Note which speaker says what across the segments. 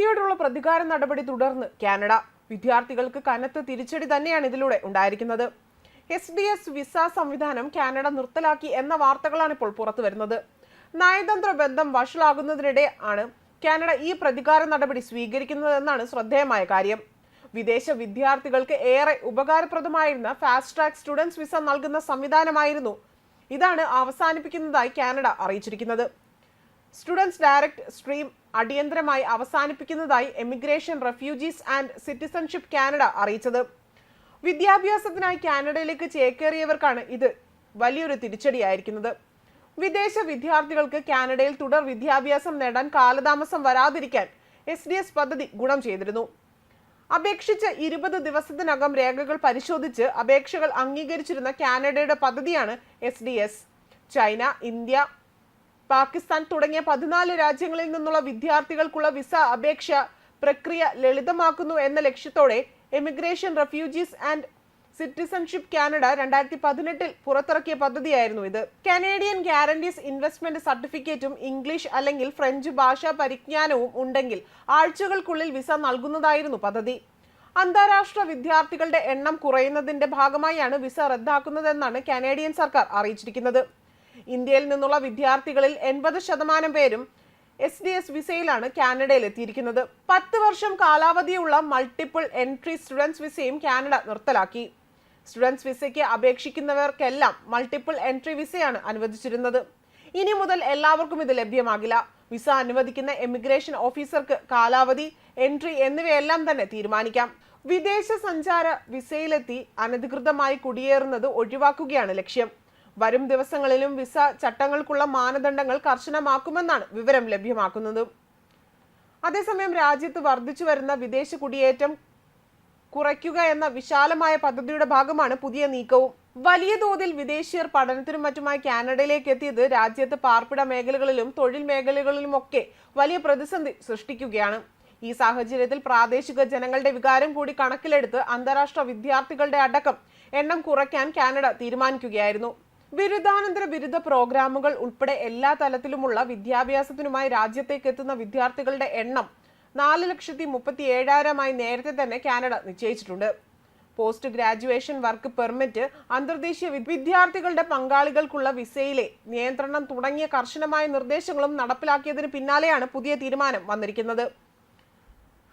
Speaker 1: ഇന്ത്യയോടുള്ള പ്രതികാര നടപടി തുടർന്ന് കാനഡ. വിദ്യാർത്ഥികൾക്ക് കനത്ത തിരിച്ചടി തന്നെയാണ് ഇതിലൂടെ ഉണ്ടായിരിക്കുന്നത്. SDS വിസ സംവിധാനം കാനഡ നിർത്തലാക്കി എന്ന വാർത്തകളാണ് ഇപ്പോൾ പുറത്തു വരുന്നത്. നയതന്ത്ര ബന്ധം വഷളാകുന്നതിനിടെ ആണ് കാനഡ ഈ പ്രതികാര നടപടി സ്വീകരിക്കുന്നതെന്നാണ് ശ്രദ്ധേയമായ കാര്യം. വിദേശ വിദ്യാർത്ഥികൾക്ക് ഏറെ ഉപകാരപ്രദമായിരുന്ന ഫാസ്റ്റ് ട്രാക്ക് സ്റ്റുഡൻസ് വിസ നൽകുന്ന സംവിധാനമായിരുന്നു ഇതാണ് അവസാനിപ്പിക്കുന്നതായി കാനഡ അറിയിച്ചിരിക്കുന്നത്. സ്റ്റുഡൻസ് ഡയറക്റ്റ് സ്ട്രീം അടിയന്തരമായി അവസാനിപ്പിക്കുന്നതായി emigration, refugees and citizenship Canada അറിയിച്ചത്. വിദ്യാഭ്യാസത്തിനായി കാനഡയിലേക്ക് ചേക്കേറിയവർക്കാണ് ഇത് വലിയൊരു തിരിച്ചടിയായിരിക്കുന്നത്. വിദേശ വിദ്യാർത്ഥികൾക്ക് കാനഡയിൽ തുടർ വിദ്യാഭ്യാസം നേടാൻ കാലതാമസം വരാതിരിക്കാൻ SDS പദ്ധതി ഗുണം ചെയ്തിരുന്നു. അപേക്ഷിച്ച 20 ദിവസത്തിനകം രേഖകൾ പരിശോധിച്ച് അപേക്ഷകൾ അംഗീകരിച്ചിരുന്ന കാനഡയുടെ പദ്ധതിയാണ് SDS. ചൈന, ഇന്ത്യ, പാകിസ്ഥാൻ തുടങ്ങിയ 14 രാജ്യങ്ങളിൽ നിന്നുള്ള വിദ്യാർത്ഥികൾക്കുള്ള വിസ അപേക്ഷ പ്രക്രിയ ലളിതമാക്കുന്നു എന്ന ലക്ഷ്യത്തോടെ emigration, refugees and citizenship Canada 2018 പുറത്തിറക്കിയ പദ്ധതിയായിരുന്നു ഇത്. കനേഡിയൻ ഗ്യാരണ്ടീസ് ഇൻവെസ്റ്റ്മെന്റ് സർട്ടിഫിക്കറ്റും ഇംഗ്ലീഷ് അല്ലെങ്കിൽ ഫ്രഞ്ച് ഭാഷാ പരിജ്ഞാനവും ഉണ്ടെങ്കിൽ ആഴ്ചകൾക്കുള്ളിൽ വിസ നൽകുന്നതായിരുന്നു പദ്ധതി. അന്താരാഷ്ട്ര വിദ്യാർത്ഥികളുടെ എണ്ണം കുറയുന്നതിന്റെ ഭാഗമായാണ് വിസ റദ്ദാക്കുന്നതെന്നാണ് കനേഡിയൻ സർക്കാർ അറിയിച്ചിരിക്കുന്നത്. ഇന്ത്യയിൽ നിന്നുള്ള വിദ്യാർത്ഥികളിൽ 80% പേരും SDS വിസയിലാണ് കാനഡയിൽ എത്തിയിരിക്കുന്നത്. 10 വർഷം കാലാവധിയുള്ള മൾട്ടിപ്പിൾ എൻട്രി സ്റ്റുഡൻസ് വിസയും കാനഡ നിർത്തലാക്കി. സ്റ്റുഡൻസ് വിസയ്ക്ക് അപേക്ഷിക്കുന്നവർക്കെല്ലാം മൾട്ടിപ്പിൾ എൻട്രി വിസയാണ് അനുവദിച്ചിരുന്നത്. ഇനി മുതൽ എല്ലാവർക്കും ഇത് ലഭ്യമാകില്ല. വിസ അനുവദിക്കുന്ന എമിഗ്രേഷൻ ഓഫീസർക്ക് കാലാവധി, എൻട്രി എന്നിവയെല്ലാം തന്നെ തീരുമാനിക്കാം. വിദേശ സഞ്ചാര വിസയിലെത്തി അനധികൃതമായി കുടിയേറുന്നത് ഒഴിവാക്കുകയാണ് ലക്ഷ്യം. വരും ദിവസങ്ങളിലും വിസ ചട്ടങ്ങൾക്കുള്ള മാനദണ്ഡങ്ങൾ കർശനമാക്കുമെന്നാണ് വിവരം ലഭ്യമാക്കുന്നത്. അതേസമയം രാജ്യത്ത് വർദ്ധിച്ചു വരുന്ന വിദേശ കുടിയേറ്റം കുറയ്ക്കുക എന്ന വിശാലമായ പദ്ധതിയുടെ ഭാഗമാണ് പുതിയ നീക്കവും. വലിയ തോതിൽ വിദേശീയർ പഠനത്തിനും മറ്റുമായി കാനഡയിലേക്ക് എത്തിയത് രാജ്യത്ത് പാർപ്പിട മേഖലകളിലും തൊഴിൽ മേഖലകളിലുമൊക്കെ വലിയ പ്രതിസന്ധി സൃഷ്ടിക്കുകയാണ്. ഈ സാഹചര്യത്തിൽ പ്രാദേശിക ജനങ്ങളുടെ വികാരം കൂടി കണക്കിലെടുത്ത് അന്താരാഷ്ട്ര വിദ്യാർത്ഥികളുടെ അടക്കം എണ്ണം കുറയ്ക്കാൻ കാനഡ തീരുമാനിക്കുകയായിരുന്നു. ബിരുദാനന്തര ബിരുദ പ്രോഗ്രാമുകൾ ഉൾപ്പെടെ എല്ലാ തലത്തിലുമുള്ള വിദ്യാഭ്യാസത്തിനുമായി രാജ്യത്തേക്ക് എത്തുന്ന വിദ്യാർത്ഥികളുടെ എണ്ണം 4,37,000 നേരത്തെ തന്നെ കാനഡ നിശ്ചയിച്ചിട്ടുണ്ട്. പോസ്റ്റ് ഗ്രാജുവേഷൻ വർക്ക് പെർമിറ്റ്, അന്തർദേശീയ വിദ്യാർത്ഥികളുടെ പങ്കാളികൾക്കുള്ള വിസയിലെ നിയന്ത്രണം തുടങ്ങിയ കർശനമായ നിർദ്ദേശങ്ങളും നടപ്പിലാക്കിയതിന് പിന്നാലെയാണ് പുതിയ തീരുമാനം വന്നിരിക്കുന്നത്.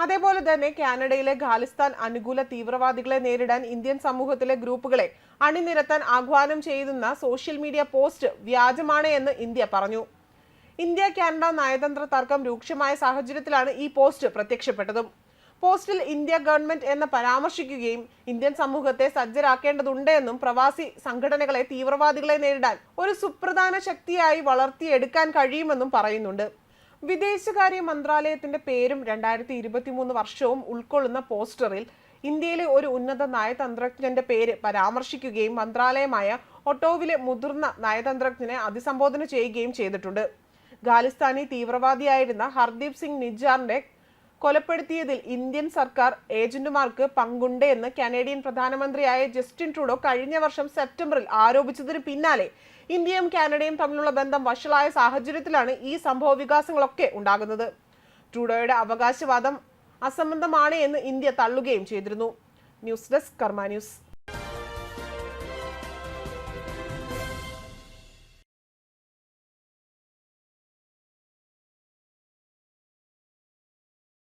Speaker 1: അതേപോലെ തന്നെ കാനഡയിലെ ഖാലിസ്ഥാൻ അനുകൂല തീവ്രവാദികളെ നേരിടാൻ ഇന്ത്യൻ സമൂഹത്തിലെ ഗ്രൂപ്പുകളെ അണിനിരത്താൻ ആഹ്വാനം ചെയ്യുന്ന സോഷ്യൽ മീഡിയ പോസ്റ്റ് വ്യാജമാണ് എന്ന് ഇന്ത്യ പറഞ്ഞു. ഇന്ത്യ കാനഡ നയതന്ത്ര തർക്കം രൂക്ഷമായ സാഹചര്യത്തിലാണ് ഈ പോസ്റ്റ് പ്രത്യക്ഷപ്പെട്ടതും. പോസ്റ്റിൽ ഇന്ത്യ ഗവൺമെന്റ് എന്ന് പരാമർശിക്കുകയും ഇന്ത്യൻ സമൂഹത്തെ സജ്ജരാക്കേണ്ടതുണ്ട് എന്നും പ്രവാസി സംഘടനകളെ തീവ്രവാദികളെ നേരിടാൻ ഒരു സുപ്രധാന ശക്തിയായി വളർത്തിയെടുക്കാൻ കഴിയുമെന്നും പറയുന്നുണ്ട്. വിദേശകാര്യ മന്ത്രാലയത്തിന്റെ പേരും 2023 വർഷവും ഉൾക്കൊള്ളുന്ന പോസ്റ്ററിൽ ഇന്ത്യയിലെ ഒരു ഉന്നത നയതന്ത്രജ്ഞന്റെ പേര് പരാമർശിക്കുകയും മന്ത്രാലയമായ ഒട്ടോവിലെ മുതിർന്ന നയതന്ത്രജ്ഞനെ അഭിസംബോധന ചെയ്യുകയും ചെയ്തിട്ടുണ്ട്. ഖാലിസ്ഥാനി തീവ്രവാദിയായിരുന്ന ഹർദീപ് സിംഗ് നിജാറിനെ കൊലപ്പെടുത്തിയതിൽ ഇന്ത്യൻ സർക്കാർ ഏജന്റുമാർക്ക് പങ്കുണ്ട് എന്ന് കനേഡിയൻ പ്രധാനമന്ത്രിയായ ജസ്റ്റിൻ ട്രൂഡോ കഴിഞ്ഞ വർഷം സെപ്റ്റംബറിൽ ആരോപിച്ചതിന് പിന്നാലെ ഇന്ത്യയും കാനഡയും തമ്മിലുള്ള ബന്ധം വഷളായ സാഹചര്യത്തിലാണ് ഈ സംഭവ വികാസങ്ങളൊക്കെ ഉണ്ടാകുന്നത്. ട്രൂഡോയുടെ അവകാശവാദം അസംബന്ധമാണ് എന്ന് ഇന്ത്യ തള്ളുകയും ചെയ്തിരുന്നു. ന്യൂസ് ഡെസ്ക് കർമ്മ ന്യൂസ്.